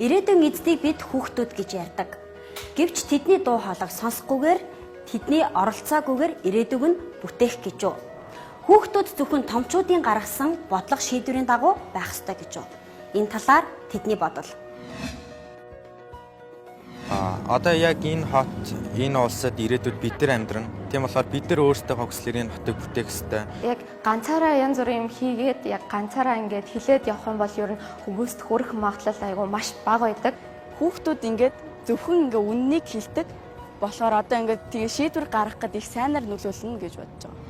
Ирээдүйн эзэдийг бид хүүхдүүд гэж ярьдаг. Гэвч тэдний дуу хоолойг сонсохгүйгээр, тэдний оролцоогүйгээр ирээдүг нь бүтээх гэж юу? Хүүхдүүд зөвхөн томчуудын гаргасан бодлого шийдвэрийн дагуу байх ёстой гэж юу? Энэ талаар тэдний бодол. Одоо яг энэ хот, энэ улсад ирээдүйд бид нар амьдран. Тийм болохоор бид нар өөрсдөө хогслэр энэ хотыг бүтээх ёстой. Яг ганцаараа янз бүрийн юм хийгээд яг ганцаараа ингээд хилээд явах юм бол ер нь хөгөөст хүрэх магадлал айгүй маш бага байдаг. Хүүхдүүд ингээд зөвхөн ингээ үннийг хэлдэг болохоор одоо ингээд тэгээ шийдвэр гаргах гэдэг их сайнаар нөлөөлнө гэж бодож байгаа.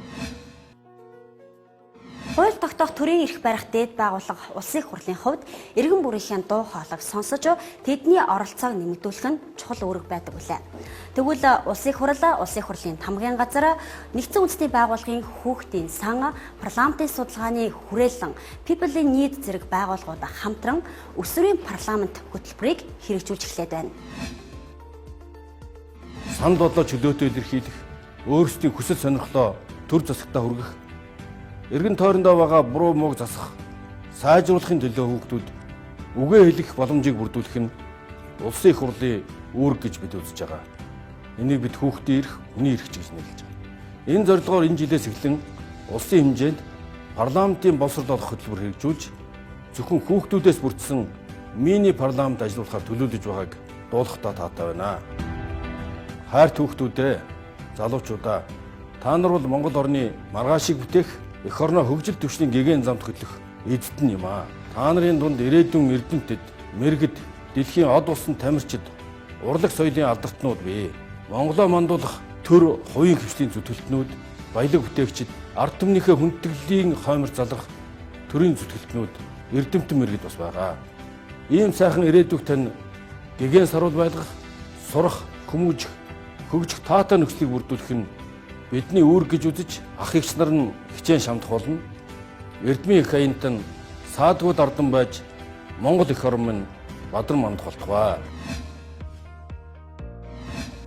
Хууль тогтоох төрийн эрх барих дээд байгууллага улсын их хурлын хувьд иргэн бүрийнхээ дуу хоолойг сонсож тэдний оролцоог нэмэгдүүлэх нь чухал үүрэг байдаг үлээ. Тэгвэл улсын их хурлын тамгын газар, нэгдсэн үндэсний байгууллагын хүүхдийн сан, парламентын судалгааны хүрээлэн, People in Need зэрэг байгууллагууд хамтран өсвөрийн парламент хөтөлбөрийг хэрэгжүүлж эхлээд байна. Санал бодлоо чөлөөтэй илэрхийлэх, өөрсдийн хүсэл сонирхлоо төр засагтаа хүргэх, эргэн тойрондоо байгаа буруу мууг засах, сайжруулахын төлөө хүүхдүүд үгээ хэлэх боломжийг бүрдүүлэх нь улсын их хурлын үүрэг гэж бид үзэж байгаа. Энийг бид хүүхдийн эрх, хүний эрх гэж нэрлэж байгаа. Энэ зорилгоор энэ жилээс эхлэн улсын хэмжээнд парламентын боловсрол олох хөтөлбөр хэрэгжүүлж, зөвхөн хүүхдүүдээс бүрдсэн мини парламент ажиллуулахаар төлөвлөж байгааг дуулахтаа таатай байна. Хайрт хүүхдүүдээ, залуучуудаа, та нар бол Монгол орны маргаашийг бүтээх, эх орноо хөгжил түвшний гэгээн замд хөтлөх эзэдэн юм аа. Та нарын дунд ирээдүйн эрдэмтэд, мэрэгд, дэлхийн од усан тамирчид, урлаг соёлын алдартнууд бий. Монголоо мандуулах төр хувийн хвшлийн зүтгэлтнүүд, баялаг бүтээгчид, ард түмнийхээ хүндэтгэлийн хоймор залрах төрийн зүтгэлтнүүд, эрдэмтэн мэрэгд бас байгаа. Ийм сайхан ирээдүйг тань гэгээн саруул байлгах, сурах, хүмүүжих, хөгжих таатай нөхцөлийг бүрдүүлэх нь бидний үүрэг гэж үзэж ах эгч нар нь хичээн шамдах болно. Эрдмийн их аянт нь саадгууд ардан байж Монгол эх орн минь бадар мандах болтугай.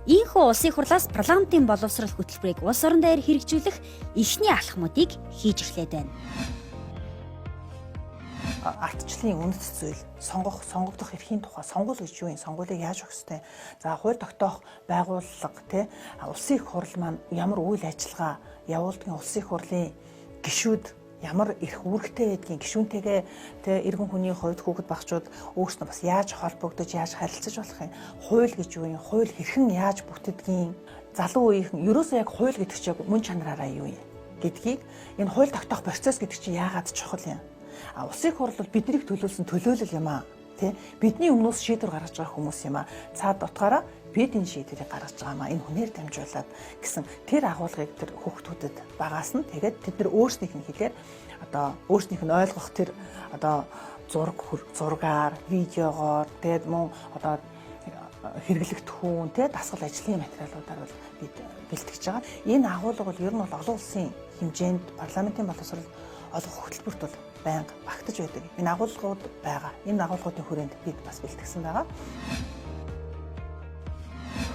Ийхүү улсын хурлаас парламентын боловсрол хөтөлбөрийг улс орон дээр хэрэгжүүлэх эхний алхмуудыг хийж эхлээд байна. Ардчлалын үнэт зүйл сонгогдох эрхийн тухай сонгуул гэж юу юм? Сонгуулийг яаж өгөх ёстой? За хууль тогтоох байгууллага улсын их хурл маань ямар үйл ажиллагаа явуулдгийг улсын их хурлын гишүүд ямар эрх үүрэгтэй байдгийг гишүүнтэйгээ иргэн хүний хувьд хүүхэд багчууд өөрснөө бас яаж холбогдож яаж харилцаж болох юм? Хууль гэж юу юм? Хууль хэрхэн яаж бүтдгийг залуу үеийнхэн ерөөсөө яг хууль гэдэг чинь мөн чанараараа юу юм гэдгийг энэ хууль тогтоох процесс гэдэг чинь яагаад чухал юм? Улсын их хурл бол биднийг төлөөлсөн төлөөлөл юм аа. Бидний өмнөөс шийдвэр гаргаж байгаа хүмүүс юм аа. Цаад утгаараа бид энэ шийдвэрийг гаргаж байгаа маа. Энэ хүнээр дамжуулаад гэсэн тэр агуулгыг тэр хүүхдүүдэд багаас нь тэгээд тэд нар өөрснийх нь хэлээр одоо өөрснийх нь ойлгох тэр одоо зургаар, видеогоор тэгээд мөн одоо хэрэглэгдэхүүн дасгал ажлын материалуудаар бол бид бэлтгэж байгаа. Энэ агуулга бол ер нь бол олон улсын хэмжээнд парламентын боловсрол олох хөтөлбөрт бол байнга багтаж байдаг. Энэ агуулгууд байгаа. Энэ агуулгуудын хүрээнд бид бас бэлтгэсэн байгаа.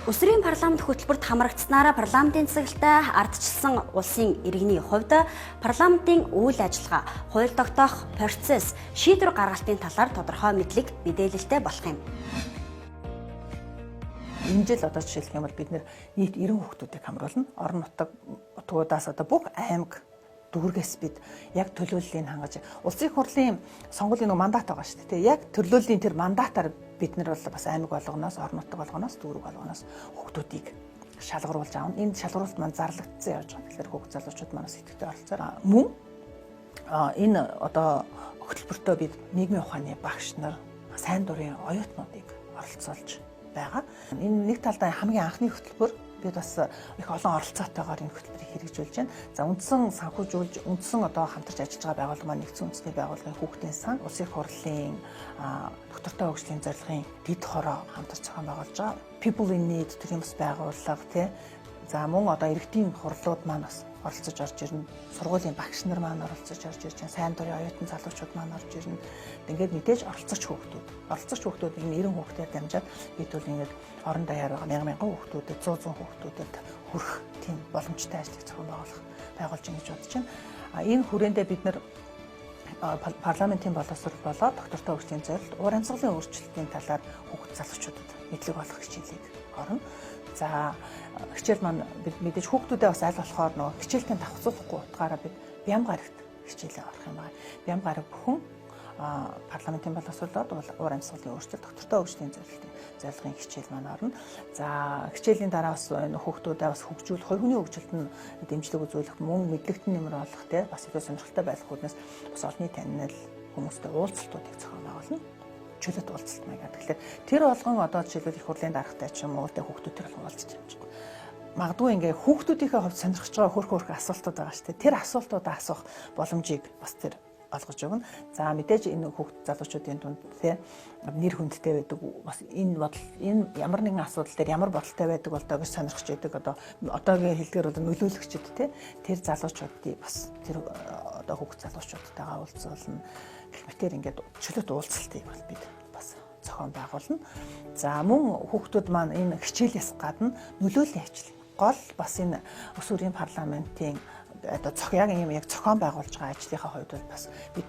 Өсвөрийн парламент хөтөлбөрт хамрагдсанаараа парламентын засаглалтай ардчилсан улсын иргэний хувьд парламентын үйл ажиллагаа, хууль тогтоох процесс, шийдвэр гаргалтын талаар тодорхой мэдлэг мэдээлэлтэй болох юм. Энэ жил одоо жишээлх юм бол бид нийт 90 хүүхдүүдийг хамруулна. Орон нутгуудаас одоо бүх аймаг дүүргээс бид яг төлөөллийг хангаж улсын их хурлын сонгуулийн мандат байгаа шүү дээ. Яг төлөөллийн тэр мандатаар бид нар бол бас аймаг болгоноос, орон нутаг болгоноос, дүүрэг болгоноос хүүхдүүдийг шалгаруулж аавна. Энэ шалгаруулалт маань зарлагдсан явж байгаа. Тэгэхээр хүүхд залуучууд манаас идэвхтэй оролцоор мөн энэ одоо хөтөлбөртөө бид нийгмийн ухааны багш нар, сайн дурын оюутнуудыг оролцуулж байгаа. Энэ нэг талдаа хамгийн анхны хөтөлбөр бид бас их олон оролцоотойгоор энэ хөтөлбөрийг хэрэгжүүлж байна. За үндсэн санхүүжүүлж, үндсэн одоо хамтарч ажиллаж байгаа байгууллага маань нэгдсэн үндэсний байгууллагын хүүхдийн сан, улсын их хурлын доктортой хөгжлийн зорилгын дэд хороо хамтарч зохион байгуулж байгаа. People in Need төрийн бас байгууллага за мөн одоо иргэдийн хурлууд маань бас оролцож орж ирнэ. Сургуулийн багш нар маань оролцож орж ирж байна. Сайн дурын оюутан залуучууд маань орж ирнэ. Ингээд мэдээж оролцож хүүхдүүд энэ 90 хүүхдээр дамжаад бид бол ингээд орон даяар байгаа 1000 хүүхдүүдэд 100 хүүхдүүдэд хүрэх тийм боломжтой ажлыг зохион байгуулж байна гэж бодож байна. Энэ хүрээндээ бид нар парламентын боловсрол болоод доктортой хөгжлийн зорилт уур амьсгалын өөрчлөлтийн талаар хүүхд залуучуудад мэдлэг олох хичээлийг орно. За хичээл маань бид мэдээж хүүхдүүдээ бас аль болохоор нөгөө хичээлтэй давхцуулахгүй утгаараа бид бям гарагт хичээлээ орох юм байна. Бям гараг бүхэн парламентын боловсролоод уур амьсгалын өөрчлөлт доктортой хөгжлийн зорилгын хичээл маань орно. За хичээлийн дараа бас хүүхдүүдээ бас хөгжүүлэх, хоёр хүний хөгжилд нь дэмжлэг үзүүлэх, мөн мэдлэгт нь нэмэр олох те бас их сонирхолтой байх хүнээс бас олонний танил хүмүүстэй уулзалтуудыг зохион байгуулна. Чөлөөт уулзалт маягаар. Тэгэхээр тэр болгон одоо жишээлбэл их хурлын даргатай ч юм уу те хүүхдүүдтэй уулзаж байгаа юм. Магадгүй ингээ хүүхдүүдийнхээ хувьд сонирхож байгаа хөрх асуултууд байгаа шүү дээ. Тэр асуултуудаа асуух боломжийг бас тэр олгож өгнө. За мэдээж энэ хүүхд залуучуудын дунд те нэр хүндтэй байдаг бас энэ ямар нэгэн асуудал дээр ямар бодолтой байдаг бол доо гэж сонирхож байдаг одоогийн хэлгээр бол нөлөөлөгчд те тэр залуучуудыг бас тэр одоо хүүхд залуучуудтайгаа уулзуулна. Гэх мэтэр ингээд чөлөөт уулзалтыг бол бид бас зохион байгуулна. За мөн хүүхдүүд маань энэ хичээлээс гадна нөлөөллийн ажил гол бас энэ Улс орны парламентын одоо яг зохион байгуулж байгаа ажлынхаа хувьд бол бас бид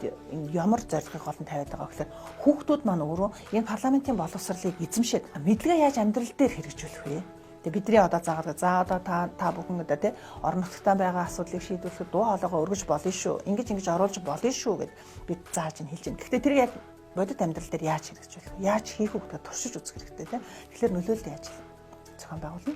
ямар зорилгыг олон тавиад байгаа гэхээр хүүхдүүд маань өөрөө энэ парламентын боловсролыг эзэмшээд мэдлэгээ яаж амьдрал дээр хэрэгжүүлэх вэ? Тэгээ бидний одоо заагаад одоо та бүхэн одоо тий орон нутгатаа байгаа асуудлыг шийдвэрлэхэд дуу хоолойгоо өргөж болно шүү. Ингэж оруулж болно шүү гэд бид зааж ин хэлж байна. Гэхдээ тэр яг бодит амьдрал дээр яаж хэрэгжүүлэх вэ? Яаж хийх вэ гэдгээ туршиж үзэх хэрэгтэй тий. Тэгэхээр нөлөөллийн ажил зохион байгуулна.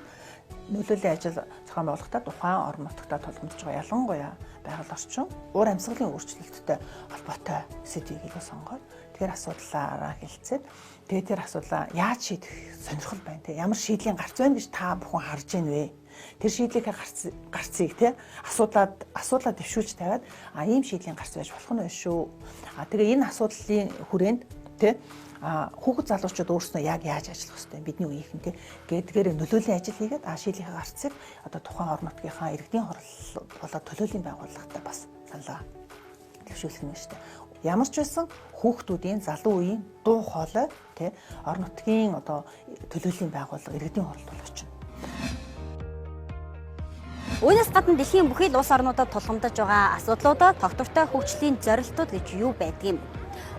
Нөлөөллийн ажил зохион байгуулахдаа тухайн орон нутгад тулгамдж байгаа ялангуяа байгаль орчин уур амьсгалын өөрчлөлттэй холбоотой сэдвийг илүү сонгоод тэр асуудлаараа хэлцээд тэгээд тэр асуудлаа яаж шийдэх сонирхол байна те ямар шийдлийн гарц байна гэж та бүхэн харж байна вэ? Тэр шийдлийнхээ гарцыг те асуудлаа дэвшүүлж тавиад ийм шийдлийн гарц байж болох нь байна шүү. Тэгээ энэ асуудлын хүрээнд те хүүхэд залуучууд өөрснөө яг яаж ажиллах ёстой бидний үеийнхэн гэдгээр нөлөөллийн ажил хийгээд шийдлийнхээ гарцыг одоо тухайн орон нутгийнхаа иргэдийн хурал болоод төлөөллийн байгууллагатай бас саналаа дэвшүүлэх нь шүү дээ. Ямар ч байсан хүүхдүүдийн залуу үеийн дуу хоолой орон нутгийн одоо төлөөллийн байгууллага иргэдийн хуралд болгож байна. Үүнээс гадна дэлхийн бүхий л улс орнуудад тулгамдж байгаа асуудлуудад доктортой хөгжлийн зорилтууд гэж юу байдгийг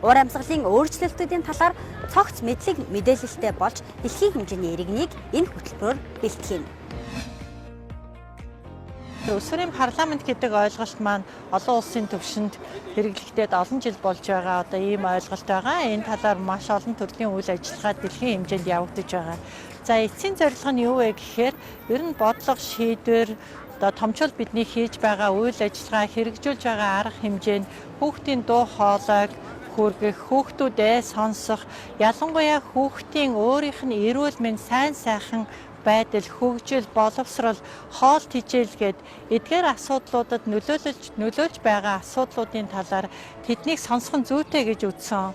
уур амьсгалын өөрчлөлтүүдийн талаар цогц мэдлэг мэдээлэлтэй болж дэлхийн хэмжээний иргэнийг энэ хөтөлбөрөөр бэлтгэх юм. Улс орны парламент гэдэг ойлголт маань олон улсын түвшинд хэрэглэгдээд олон жил болж байгаа одоо ийм ойлголт байгаа. Энэ талаар маш олон төрлийн үйл ажиллагаа дэлхийн хэмжээнд явагдаж байгаа. За эцсийн зорилго нь юу вэ гэхээр ер нь бодлого шийдвэр одоо томчууд бидний хийж байгаа үйл ажиллагаа хэрэгжүүлж байгаа арга хэмжээнд хүүхдийн дуу хоолойг хүргэх, хүүхдүүдээ сонсох, ялангуяа хүүхдийн өөрийнх нь эрүүл мэнд сайн сайхан байдал, хөгжил, боловсрол, хоол тэжээлгээд эдгээр асуудлуудад нөлөөлж байгаа асуудлуудын талаар тэднийг сонсох нь зүйтэй гэж үтсэн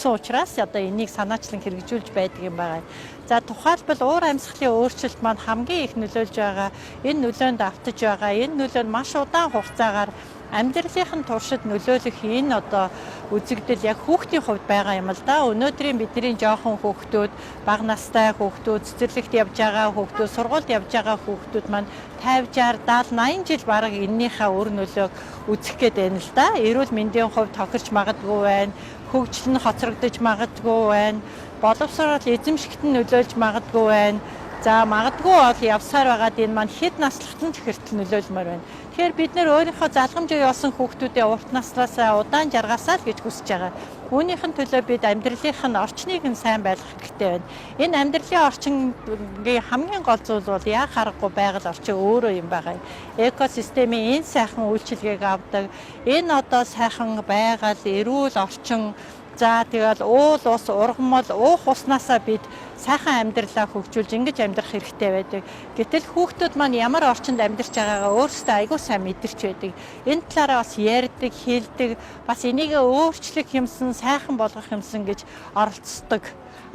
учраас одоо энийг санаачлан хэрэгжүүлж байдаг юм байна. За тухайлбал уур амьсгалын өөрчлөлт маань хамгийн их нөлөөлж байгаа, энэ нөлөөнд автаж байгаа, энэ нөлөө нь маш удаан хугацаагаар амьдралын туршид нөлөөлөх энэ одоо үзэгдэл яг хүүхдийн хувьд байгаа юм л да. Өнөөдрийн бидний жоохон хүүхдүүд, бага настай хүүхдүүд, цэцэрлэгт явж байгаа хүүхдүүд, сургуульд явж байгаа хүүхдүүд маань 50, 60, 70, 80 жил бараг эннийхээ үр нөлөөг үзэх гээд байна л да. Эрүүл мэндийн хувьд тохирч магадгүй байна, хөгжил нь хоцрогдож магадгүй байна, боловсрол эзэмшигт нь нөлөөлж магадгүй байна. За магадгүй бол явсаар байгаад энэ маань хэд наслахтан ч ихэртэл нөлөөлмөр байна. Тэгэхээр бид нэр өөрийнхөө залгамжийг явуулсан хүүхдүүдээ урт наслаасаа удаан жаргасаа л гэж хүсэж байгаа. Үүнийхэн төлөө бид амьдралын орчныг нь сайн байлгах хэрэгтэй байна. Энэ амьдралын орчингийн хамгийн гол зүйл бол яа харахгүй байгаль орчин өөрөө юм байгаа. Экосистемийн энэ сайхан үйлчилгээг авдаг. Энэ одоо сайхан байгаль, эрүүл орчин за тэгэл уул ус, ургамал, уух уснасаа бид сайхан амьдралаа хөгжүүлж ингэж амьдрах хэрэгтэй байдаг. Гэтэл хүүхдүүд маань ямар орчинд амьдарч байгаагаа өөрсдөө айгүй сайн мэдэрч байдаг. Энэ талаараа бас ярьдаг, хэлдэг, бас энийгээ өөрчлөх юмсан, сайхан болгох юмсан гэж оролцдог.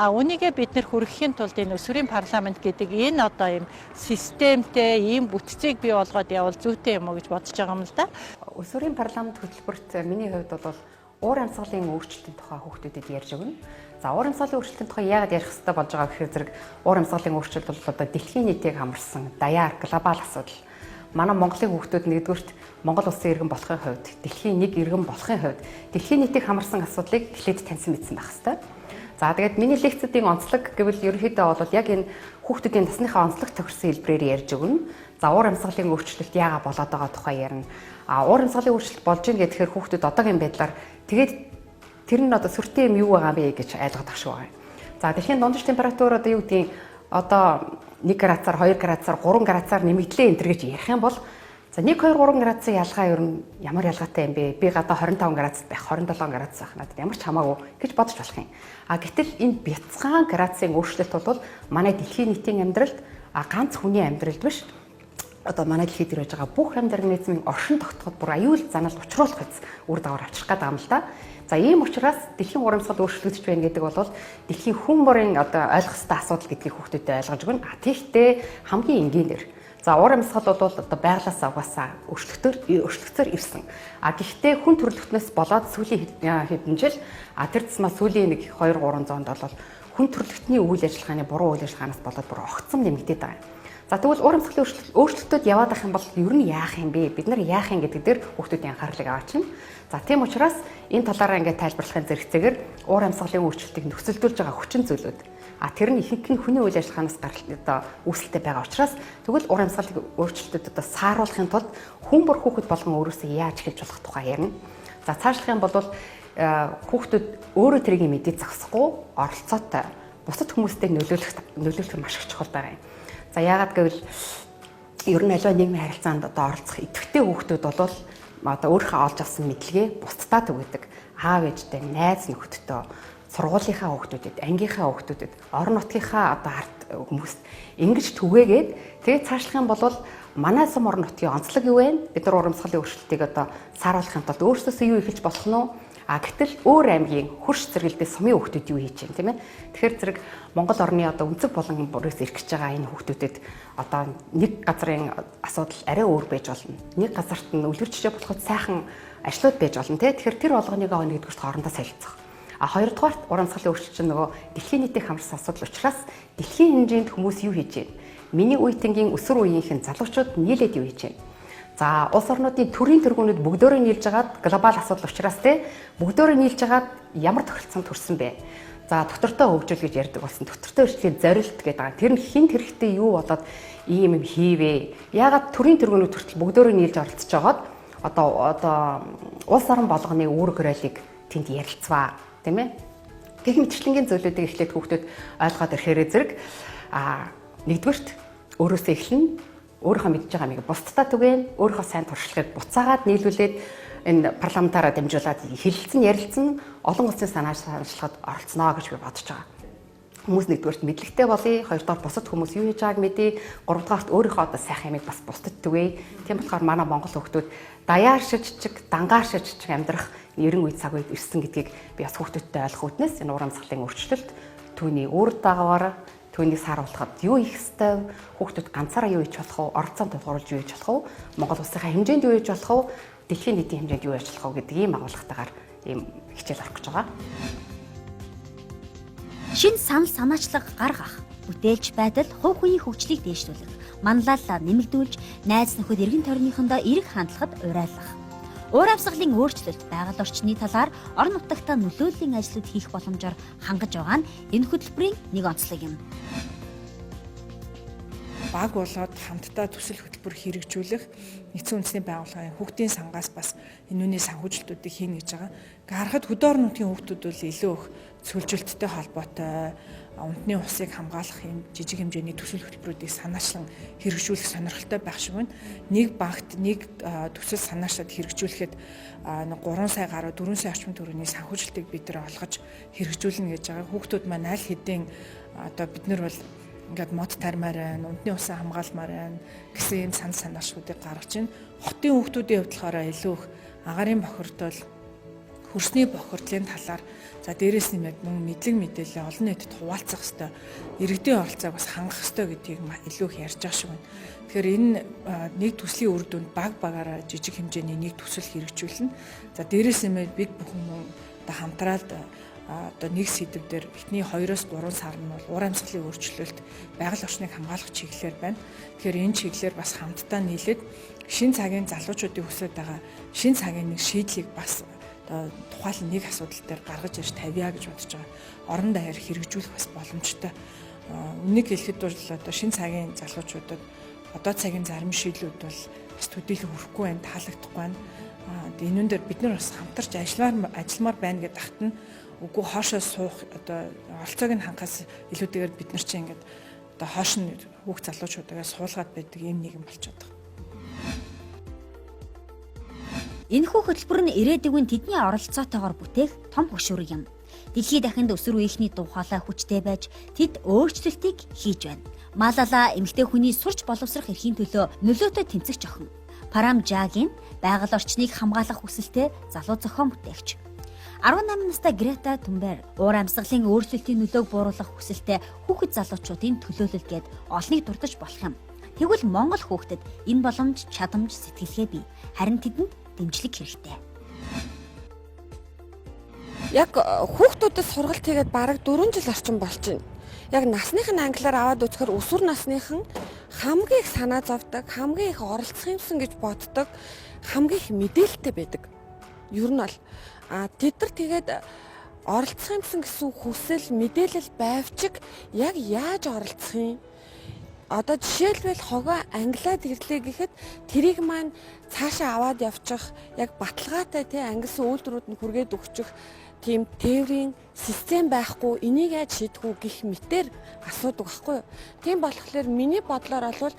Үүнийгээ бид нэр хүргэхийн тулд энэ Улс орны парламент гэдэг энэ одоо ийм системтэй, ийм бүтцийг бий болгоод явал зүйтэй юм уу гэж бодож байгаа юм л да. Улс орны парламент хөтөлбөрт миний хувьд бол уур амьсгалын өөрчлөлтийн тухай хүүхдүүдэд ярьж өгнө. За уур амьсгалын өөрчлөлтийн тухай яагаад ярих хэрэгтэй болж байгаа гэхээр зэрэг уур амьсгалын өөрчлөлт бол одоо дэлхийн нийтийг хамарсан даяар глобал асуудал. манай Монголын хүүхдүүд нэгдүгürt Монгол улсын иргэн болохын хувьд, дэлхийн нэг иргэн болохын хувьд дэлхийн нийтийг хамарсан асуудлыг эхлээд таньсан мэдсэн байх хэрэгтэй. За тэгээд миний лекцүүдийн онцлог гэвэл ерөнхийдөө бол яг энэ хүүхдүүдийн насныхаа онцлог тохирсон хэлбэрээр ярьж өгнө. За уур амьсгалын өөрчлөлт яагаад болоод байгаа тухай ярина. Уур амьсгалын өөрчлөлт болж ийн гэхээр хүүхдүүд одоогийн байдлаар тэгээд тэр нь одоо сүртэй юм юу байгаа бэ гэж ойлгоод авах шиг байгаа. За дэлхийн дундаж температур одоо юу гэдгийг одоо 1 градусаар 2 градусаар 3 градусаар нэмэгдлээ энэ төр гэж ярих юм бол за 1 2 3 градусын ялгаа ер нь ямар ялгаатай юм бэ? Би гадаа 25 градус байх, 27 градус байх надад ямар ч хамаагүй гэж бодож болох юм. Гэтэл энэ бяцхан градусын өөрчлөлт бол манай дэлхийн нийтийн амьдралд ганц хүний амьдралд биш одоо манай дэлхийд ирж байгаа бүх амьд организмын оршин тогтоход бүр аюул занал учруулах үр дагавар авчрах гэдэг юм л да. За ийм учраас дэлхийн уур амьсгал өөрчлөгдөж байна гэдэг бол дэлхийн хүн бүрийн одоо ойлгох ёстой асуудал гэдгийг хүүхдүүдэд ойлгож өгнө. Тэгэхдээ хамгийн энгийнээр за уур амьсгал бол одоо байглаас угаасаа өөрчлөгцөөр ирсэн. Гэхдээ хүн төрөлхтнөөс болоод сүүлийн хэдэн жил тэр тусмаа сүүлийн нэг 2 300-д бол хүн төрөлхтний үйл ажиллагааны буруу үйл ажиллагаанаас болоод бүр огцом нэмэгдээд байгаа. За тэгвэл уур амьсгалын өөрчлөлтөд яваад ах юм бол ер нь яах юм бэ? Бид нар яах юм гэдэг дээр хүүхдүүдийн анхаарлыг аваачна. За тийм учраас энэ талаараа ингээд тайлбарлахын зэрэгцээгээр уур амьсгалын өөрчлөлтийг нөхцөлдүүлж байгаа хүчин зүйлүүд тэр нь ихэнх нь хүний үйл ажиллагаанаас одоо үүсэлтэй байгаа учраас тэгвэл уур амьсгалын өөрчлөлтөд одоо сааруулахын тулд хүн бүр хүүхэд болгон өөрөөсөө яаж эхэлж болох тухай ярина. За цаашлах юм бол хүүхдүүд өөрөө тэрийг мэдээд зогсохгүй оролцоотой бусад хүмүүстэй нөлөөлөх маш их чухал байгаа юм. За яагаад гэвэл ер нь аливаа нийгмийн харилцаанд одоо оролцох идэвхтэй хүүхдүүд бол одоо өөрийнхөө олж авсан мэдлэгээ бусдад түгээдэг. Аав ээжтэй, найз нөхөдтэй, сургуулийнхаа хүүхдүүдэд, ангийнхаа хүүхдүүдэд, орон нутгийнхаа одоо ард хүмүүст ингэж түгээгээд тэгээд цаашлах юм бол манай сум орон нутгийн онцлог юу вэ? Бид нар уур амьсгалын өөрчлөлтийг одоо сааруулахын тулд өөрсдөөсөө юу ихэлж болох нь вэ? Гэтэл өөр аймгийн хөрш зэрэглэдэг сумын хүүхдүүд юу хийж байна тийм ээ. Тэгэхээр зэрэг Монгол орны одоо өнцөг болон бүрээс ирэх гэж байгаа энэ хүүхдүүдэд одоо нэг газрын асуудал арай өөр байж болно. Нэг газарт нь үлгэрчжээ болоход сайхан ажлууд байж болно тийм. Тэгэхээр тэр болгоныг нэгдүгürt хоорондоо солилцох. Хоёрдугаарт уур амьсгалын өөрчлөлт чинь нөгөө дэлхийн нийтийг хамарсан асуудал учраас дэлхийн хэмжээнд хүмүүс юу хийж байна? Миний үе тэнгийн өсвөр үеийнхэн залуучууд нийлээд юу хийж байна? За улс орнуудын төрийн тэргүүнүүд бүгдөө нийлж агаад глобал асуудал учраас бүгдөө нийлж агаад ямар тохиролцоонд хүрсэн бэ? За доктортой хөгжил гэж ярьдаг болсон. Доктортой хөгжлийн зорилт гэдэг. Тэр нь хинт хэрэгтэй юу болоод ийм юм хийвэ? Яагаад төрийн тэргүүнүүд хүртэл бүгдөө нийлж оролцож агаад одоо улс орн болгоны үүрэг хөрөөлийг тэнд ярилцваа, тийм ээ? Гэх мэтчлэнгийн зөвлөдүүдийг эхлээд хүүхдүүд ойлгоод ирэхээр зэрэг нэгдүгürt өөрөөсөө эхэлнэ. Өөрийнхөө мэдж байгаа мийг бусдад түгээн, өөрийнхөө сайн туршлагыг буцаагаад нийлүүлээд энэ парламентаараа дамжуулаад хэлэлцэн ярилцсан олон улсын санаа саналчлахад оролцсноо гэж би бодож байгаа. Хүмүүс нэгдүгээрт мэдлэгтэй болъё, хоёрдугаар бусад хүмүүс юу хийж байгааг мэдээ, гуравдугаарт өөрийнхөө одоо сайхан ямиг бас бусдад түгээе. Тийм болохоор манай Монгол хүүхдүүд даяар шижчиг, дангаар шижчиг амьдрах ерөн үе цаг үед ирсэн гэдгийг би бас хүүхдүүдтэй ойлгох үтнээс энэ уур амьсгалын өөрчлөлт түүний үр дагавар түүнийг сааруулахад юу их хэвээр хүүхдүүд ганцаараа юу хийж болох вэ? Оролцоонд тулгуурлаж юу хийж болох вэ? Монгол улсынхаа хэмжээнд юу хийж болох вэ? Дэлхийн нийтийн хэмжээнд юу хийж болох вэ гэдэг ийм агуулгатайгаар ийм хичээл орох гэж байгаа. Шинэ санал санаачлага гаргах, бүтээлч байдал хувь хүний хөгжлийг дээшлүүлэх, манлайлалаа нэмэгдүүлж, найз нөхөд эргэн тойрныхондоо эерэг хандлагад уриалгах. Уур амьсгалын өөрчлөлт байгаль орчны талаар орон нутагтаа нөлөөллийн ажлууд хийх боломжоор хангаж байгаа нь энэ хөтөлбөрийн нэг онцлог юм. Баг болоод хамтдаа төсөл хөтөлбөр хэрэгжүүлэх нэгдсэн үндэсний байгууллагын хүүхдийн сангаас бас энэ үний санхүүжилтүүдийг хийнэ гэж байгаа. Гарахад хөдөө орон нутгийн хүүхдүүд бол илүү их цөлжилттэй холбоотой унтны усыг хамгаалах юм жижиг хэмжээний төсөл хөтөлбөрүүдийг санаачлан хэрэгжүүлэх сонирхолтой байх шиг байна. Нэг багт нэг төсөл санаачлаад хэрэгжүүлэхэд 3 сая гаруй 4 сая орчим төгрөгийн санхүүжилтийг бид нар олгож хэрэгжүүлнэ гэж байгаа. Хүүхдүүд маань аль хэдийн одоо бид нар бол ингээд мод тармаар байна, унтны усаа хамгаалмаар байна гэсэн юм санаачнуудыг гаргаж байна. Хотын хүүхдүүдийн хувьд болохоор илүү их агаарын бохирдол, хөрсний бохирдлын талаар за дээрээс нэмээд мөн мэдлэг мэдээлэл олон нийтэд хуваалцах ёстой, иргэдийн оролцоог бас хангах ёстой гэдгийг илүү их ярьж байгаа шиг байна. Тэгэхээр энэ нэг төслийн үр дүнд баг багаараа жижиг хэмжээний нэг төсөл хэрэгжүүлнэ. За дээрээс нэмээд бид бүхэн хамтраад одоо нэг сэдв дээр эхний 2-3 сар нь бол уур амьсгалын өөрчлөлт, байгаль орчныг хамгаалах чиглэлээр байна. Тэгэхээр энэ чиглэлээр бас хамтдаа нийлээд шин цагийн залуучуудын хүсэж байгаа шин цагийн нэг шийдлийг бас одоо тухайн нэг асуудал дээр гаргаж ирж тавья гэж бодож байгаа. Орон даяар хэрэгжүүлэх бас боломжтой. Үнийг хэлэхэд бол одоо шин цагийн залуучуудад одоо цагийн зарим шийдлүүд бол бас төдийлөн хүрэхгүй байна, таалагдахгүй байна. Энэ дээр бид нар бас хамтарч ажилламаар байна гэдэг тахт нь үгүй хоошоо суух одоо оролцоог нь хангахаас илүүтэйгээр бид нар чинь ингээд одоо хоош нь хүүхд залуучуудаа суулгаад байдаг юм нийгэм болчиход байгаа. Энэхүү хөтөлбөр нь ирээдүйн тэдний оролцоотойгоор бүтээх том хөшүүрэг юм. Дэлхийд дахинд өсвөр үеийнхний тухайлаа хүчтэй байж тэд өөрчлөлтийг хийж байна. Малала эмэгтэй хүний сурч боловсрох эрхийн төлөө нөлөөтэй тэмцэгч охин. Парам Жагийн байгаль орчныг хамгаалах хүсэлтэй залуу зохион бүтээгч. 18 настай Грета Тунберг уур амьсгалын өөрчлөлтийн нөлөөг бууруулах хүсэлтэй хүүхэд залуучуудын төлөөлөл гээд олныг дурдж болох юм. Тэгвэл Монгол хүүхдэд энэ боломж, чадамж, сэтгэлгээ бий. Харин тэдэнд дэмжлэг хэрэгтэй. Яг хүүхдүүдэд сургалт хийгээд бараг 4 жил орчим болж байна. Яг насных нь англиар аваад үзэхээр өсвөр насныхан хамгийн их санаа зовдөг, хамгийн их оролцох юмсан гэж боддог, хамгийн их мэдээлэлтэй байдаг. Ер нь бол тэд нар тэгээд оролцох юмсан гэсэн хүсэл, мэдээлэл байвчиг яг яаж оролцох юм? Одоо жишээлбэл хогоо англиад ирлээ гэхэд тэрийг маань цаашаа аваад явчих, яг баталгаатай ангилсан үйлдвэрүүд нь хүргээд өгчих тийм тээврийн систем байхгүй, энийг яаж шийдэх үү гэх мэтээр асуудаг байхгүй юу. Тийм болохоор миний бодлоор бол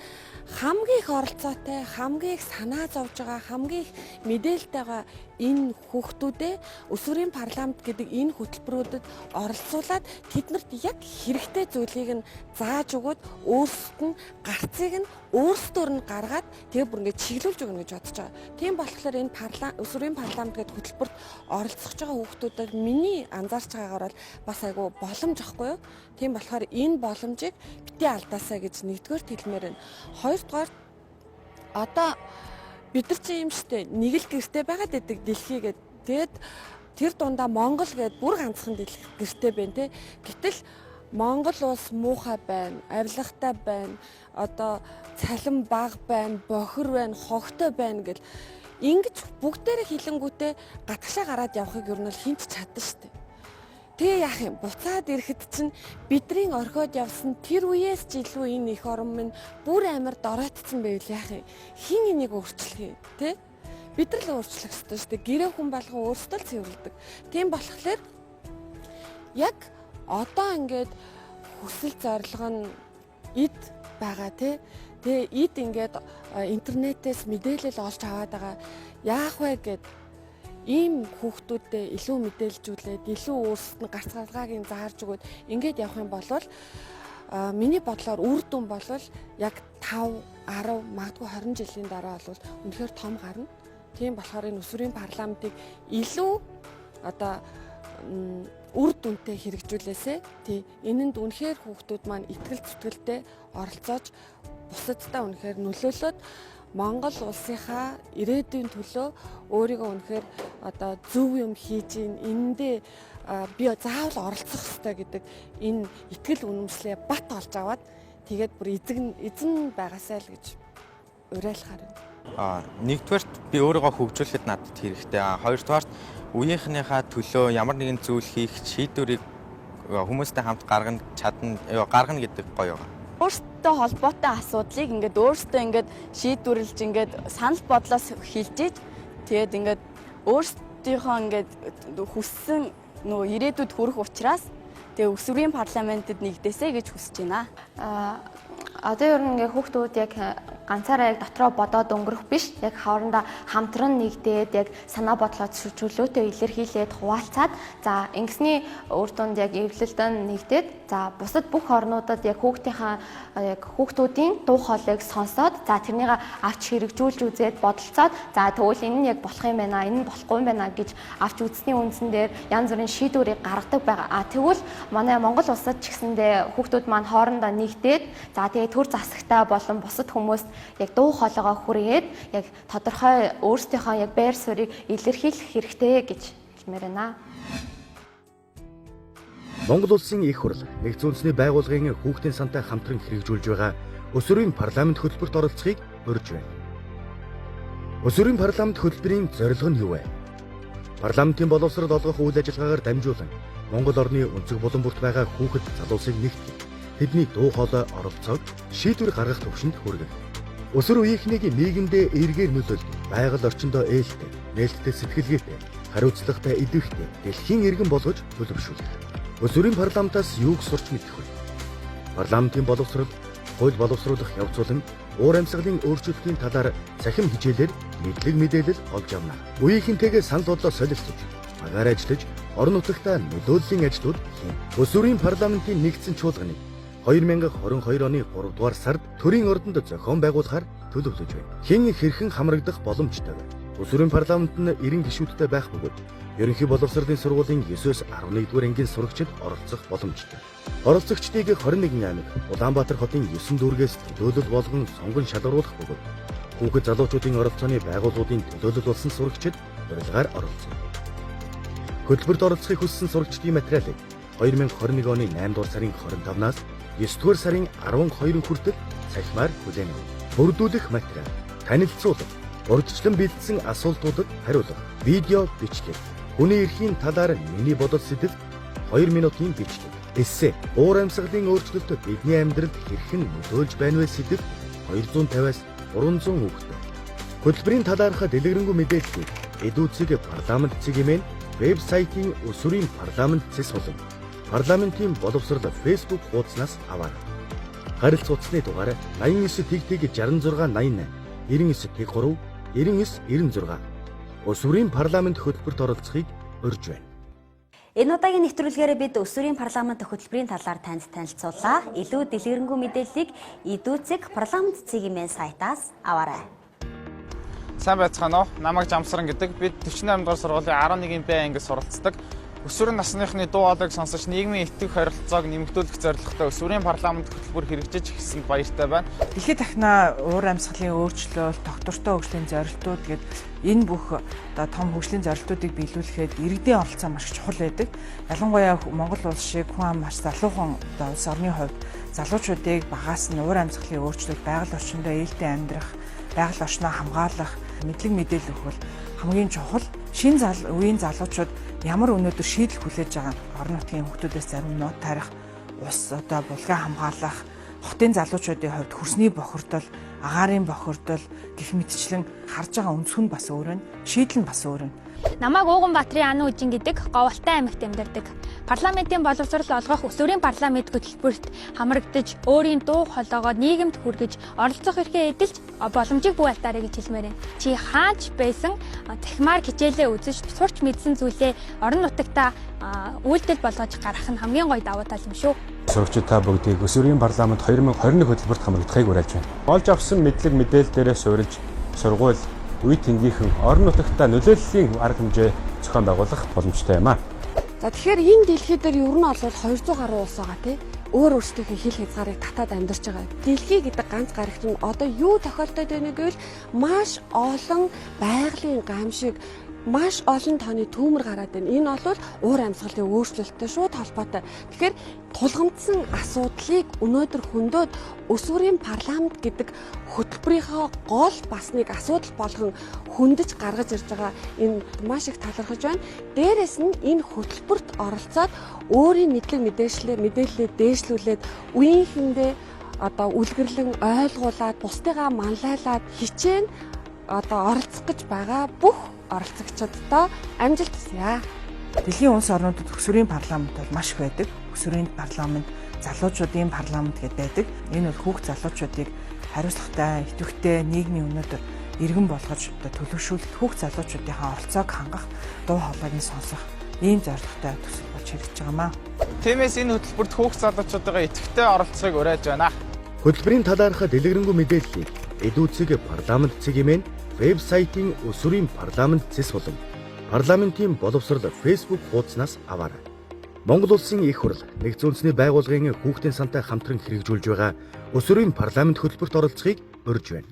хамгийн их оролцоотой, хамгийн их санаа зовж байгаа, хамгийн их мэдээлэлтэй байгаа энэ хүүхдүүдээ өсвөрийн парламент гэдэг энэ хөтөлбөрүүдэд оролцуулаад тэднэрт яг хэрэгтэй зүйлийг нь зааж өгөөд өөрсдөд нь гарцыг нь өөрсдөр нь гаргаад тэгээ бүр ингэж чиглүүлж өгнө гэж бодож байгаа. Тийм болохоор энэ өсвөрийн парламент гэдэг хөтөлбөрт оролцож байгаа хүүхдүүдэд миний анзаарч байгаагаар бол бас айгүй боломж ахгүй юу. Тийм болохоор энэ боломжийг бити алдаасаа гэж нэгдүгээр хэлмээр байна. Хоёрдугаар одоо бид нар чинь юм штэ нэг л гэртээ байгаад байдаг дэлхий гэдэг. Тэгээд тэр дундаа Монгол гэдэг бүр ганцхан гэртээ байна те. Гэтэл Монгол улс муухай байна, авилгатай байна, одоо цалин бага байна, бохир байна, хогтой байна гэл ингэж бүгдээрээ хилэнгүүтээ гатгашаа гараад явахыг ер нь хинт чадна штэ. Тэгээ яах юм? Буцаад ирэхэд чинь бидний орхиод явсан тэр үеэс ч илүү энэ их орон минь бүр амар дороотцсон байвал яах юм? Хин энийг өөрчлөх юм те? Бид нар л өөрчлөх ёстой шүү дээ. Гэрээ хүн болгон өөрсдөө л цэвэрлэдэг. Тийм болохоор яг одоо ингээд хүсэл зорилго нь эд байгаа те. Тэгээ эд ингээд интернетээс мэдээлэл олж аваад байгаа. Яах вэ гэд ийм хүүхдүүдэд илүү мэдээлжүүлээд илүү өөрсдөд нь гарц гаргаагийн заарж өгөөд ингээд явах юм бол миний бодлоор үр дүн бол яг 5, 10, магадгүй 20 жилийн дараа бол үнэхээр том гарна. Тийм болохоор энэ өсвөрийн парламентыг илүү одоо үр дүнтэй хэрэгжүүлээсэ тий энэнд үнэхээр хүүхдүүд маань итгэл зүтгэлтэй оролцоож бусадтай үнэхээр нөлөөлөд Монгол улсынхаа ирээдүйн төлөө өөрийгөө үнэхээр одоо зөв юм хийж эндээ би заавал оролцох ёстой гэдэг энэ итгэл үнэмшлээ бат олж аваад тэгээд бүр эзэн байгаасай л гэж уриалахаар байна. Нэгдүгээрт би өөрийгөө хөгжүүлэхэд надад хэрэгтэй. Хоёрдугаарт үеийнхнийхээ төлөө ямар нэгэн зүйл хийх шийдвэрийг хүмүүстэй хамт гаргана гэдэг гоё байгаа. Өөртөө холбоотой асуудлыг ингээд өөртөө ингээд шийдвэрлэж ингээд санал бодлоос хилжиж тэгээд ингээд өөртөөхөө ингээд хүссэн нөө ирээдүйд хүрэх учраас тэгээ өсвөрийн парламентэд нэгдээсэй гэж хүсэж байна. Одоо ер нь ингээ хүүхдүүд яг ганцаараа яг дотроо бодоод өнгөрөх биш. Яг хоорондоо хамтран нэгдээд яг санаа бодлоо чөлөөтэй илэрхийлээд хуваалцаад за ингэсний үр дүнд яг эвлэлдэн нэгдээд за бусад бүх орнуудад яг хүүхдүүдийн дуу хоолойг сонсоод за тэрнийг авч хэрэгжүүлж үзээд бодолцоод за тэгвэл энэ нь яг болох юм байна, энэ нь болохгүй юм байна гэж авч үзсний үндсэн дээр янз бүрийн шийдвэрийг гаргадаг байгаа. Тэгвэл манай Монгол улсад ч гэсэндээ хүүхдүүд маань хоорондоо нэгдээд за тэгээ төр засагтаа болон бусад хүмүүст яг дуу хоолойгоо хүргээд яг тодорхой өөрсдийнхөө яг байр суурийг илэрхийлэх хэрэгтэй гэж хэлмээр байна. Монгол улсын их хурл нэгдсэн үндэсний байгууллагын хүүхдийн сантай хамтран хэрэгжүүлж байгаа өсвөрийн парламент хөтөлбөрт оролцохыг урьж байна. Өсвөрийн парламент хөтөлбөрийн зорилго нь юу вэ? Парламентын боловсрол олгох үйл ажиллагаагаар дамжуулан Монгол орны өнцөг булан бүрт байгаа хүүхэд залуусыг нэгтгэх, тэдний дуу хоолой оролцоог шийдвэр гаргах төвшөнд хүргэх. Өсвөр үеийнхнийг нийгэмдээ эргээр нөлөөлж, байгаль орчиндөө ээлтэй, нээлттэй сэтгэлгээтэй, хариуцлагатай идэвхтэй дэлхийн иргэн болгож төлөвшүүлэх. Өсвөрийн парламентаас юуг сурч мэдэх вэ? Парламентын боловсрол, хууль боловсруулах явцуулан уур амьсгалын өөрчлөлтийн талаар цахим хичээлээр мэдлэг мэдээлэл олж авна. Үеийнхэнтэйгээ санал бодлоо солилцож, агаар ажиллаж, орон нутагтаа нөлөөллийн ажлууд хийн. Өсвөрийн парламентын нэгдсэн чуулганыг 2022 оны 3 дугаар сард төрийн ордонд зохион байгуулахаар төлөвлөж байна. Хэн хэрхэн хамрагдах боломжтой вэ? Өсвөрийн парламент нь 90 гишүүдтэй байх бөгөөд ерөнхий боловсролын сургуулийн 9-өөс 11-р ангийн сурагчид оролцох боломжтой. Оролцогчдыг 21 аймаг Улаанбаатар хотын 9 дүүргээс төлөөлөл болгон сонгон шалгаруулах бөгөөд хүүхэд залуучуудын оролцооны байгууллагуудын төлөөлөл болсон сурагчид урилгаар оролцсон. Хөтөлбөрт оролцохыг хүссэн сурагчдын материалыг 2021 оны 8 дугаар сарын 25-наас 9 дугаар сарын 12 хүртэл цахимаар хүлээн авах. Бүрдүүлэх материал, танилцуулга, урьдчилан бэлдсэн асуултуудад хариулах, видео бичлэг, хүний эрхийн талаар миний бодол сэдэв 2 минутын бичлэг, эссе, уур амьсгалын өөрчлөлтөд бидний амьдралд хэрхэн нөлөөлж байна вэ сэдэв 250-аас 300 үгтэй. Хөтөлбөрийн талаарх дэлгэрэнгүй мэдээллийг эдүүцэг парламент цэгийн вебсайтын өсвөрийн парламент цэс болон парламентын боловсрол Facebook хуудаснаас аваарай. Харилцагчны дугаар 89 тэгтэг 66 88 99 тэг3 99 96. Өсвөрийн парламент хөтөлбөрт оролцохыг урьж байна. Энэ удаагийн нэвтрүүлгээр бид өсвөрийн парламент хөтөлбөрийн талаар танд танилцууллаа. Илүү дэлгэрэнгүй мэдээллийг эдүүцэг парламент цэгийн сайтаас аваарай. Сайн байцгаана уу? Намайг Жамсран гэдэг. Бид 48 дугаар сургуулийн 11-ийн Б ангид суралцдаг. Өсвөрийн насныхны дуу хоолойг сонсож нийгмийн итгэх харилцааг нэмэгдүүлэх зорилготой өсвөрийн парламент хөтөлбөр хэрэгжиж эхэлсэнд баяртай байна. Дэлхийд дахна уур амьсгалын өөрчлөлт, доктортой хөгжлийн зорилтууд гээд энэ бүх одоо том хөгжлийн зорилтуудыг биелүүлэхэд иргэдийн оролцоо маш чухал байдаг. Ялангуяа Монгол улс шиг хүн ам маш залуухан одоо улс орны хувьд залуучуудыг багаас нь уур амьсгалын өөрчлөлт, байгаль орчиндөө ээлтэй амьдрах, байгаль орчноо хамгаалах, мэдлэг мэдээлэл өгөх хамгийн чухал. Шинэ үеийн залуучууд ямар өнөөдөр шийдэл хүлээж байгаа орон нутгийн хүмүүсээс зарим нот тарих, ус одоо булгаа хамгаалах, хотын залуучуудын хувьд хөрсний бохирдол, агаарын бохирдол гэх мэтчлэн харж байгаа өнцгөн бас өөр нь, шийдэл нь бас өөр нь. Намайг Ууганбаатарын Аны Үжин гэдэг Говьалтай аймагт амьдардаг. Парламентын боловсрол олгох өсвөрийн парламент хөтөлбөрт хамрагдаж, өөрийн дуу хоолойгоо нийгэмд хүргэж, оролцох эрхээ эдэлж боломжийг бүү алтаарай гэж хэлмээр байна. Чи хаач байсан цахимаар хичээлээ үзэж, сурч мэдсэн зүйлээ орон нутагтаа үйлдэл болгож гаргах нь хамгийн гоё давуу тал юм шүү. Сурагчид та бүгдийг өсвөрийн парламент 2021 хөтөлбөрт хамрагдахыг уриалж байна. Олж авсан мэдлэг мэдээлэл дээрээ суурилж, сургууль үе тэнгийнхэн орон нутагтаа нөлөөллийн арга хэмжээ зохион байгуулах боломжтой юм аа. За тэгэхээр энэ дэлхий дээр ер нь бол 200 гаруй улс байгаа тий. Өөр өөрсдийнхээ хил хязгаарыг татаад амьдарч байгаа. Дэлхий гэдэг ганц гарагт нь одоо юу тохиолдоод байна гэвэл маш олон байгалийн гамшиг, маш олон тооны түүмэр гараад байна. Энэ бол уур амьсгалын өөрчлөлттэй шууд холбоотой. Тэгэхээр тулгамдсан асуудлыг өнөөдөр хөндөд өсвөрийн парламент гэдэг хөтөлбөрийнхөө гол бас нэг асуудал болгон хөндөж гаргаж ирж байгаа энэ маш их талархаж байна. Дээрээс нь энэ хөтөлбөрт оролцоод өөрийн мэдлэг мэдээллээ дээшлүүлээд үеийнхэндээ одоо үлгэрлэн ойлгуулад бусдыгаа манлайлаад хичээн одоо оролцох гэж байгаа бүх оролцогчдод амжилт хүсье. Дэлхийн улс орнуудад өсвөрийн парламент бол маш их байдаг. Өсвөрийн парламент, залуучуудын парламент гэдэг байдаг. Энэ бол хүүхд залуучуудыг хариуцлагатай, идэвхтэй нийгмийн өнөөдөр иргэн болгож төлөвшүүлэх, хүүхд залуучуудынхаа оролцоог хангах, дуу хоолойг нь сонсох ийм зорилготой төсөл болж хэрэгжиж байгаамаа. Тиймээс энэ хөтөлбөрт хүүхд залуучуудаа идэвхтэй оролцохыг уриалж байна. Хөтөлбөрийн талаарх дэлгэрэнгүй мэдээллийг эдүүцэг парламент цэгийн вебсайтын өсвөрийн парламент цэс болон парламентын боловсрол Facebook хуудаснаас аваарай. Монгол улсын их хурл нэгдсэн үндэсний байгууллагын хүүхдийн сантай хамтран хэрэгжүүлж байгаа өсвөрийн парламент хөтөлбөрт оролцохыг урьж байна.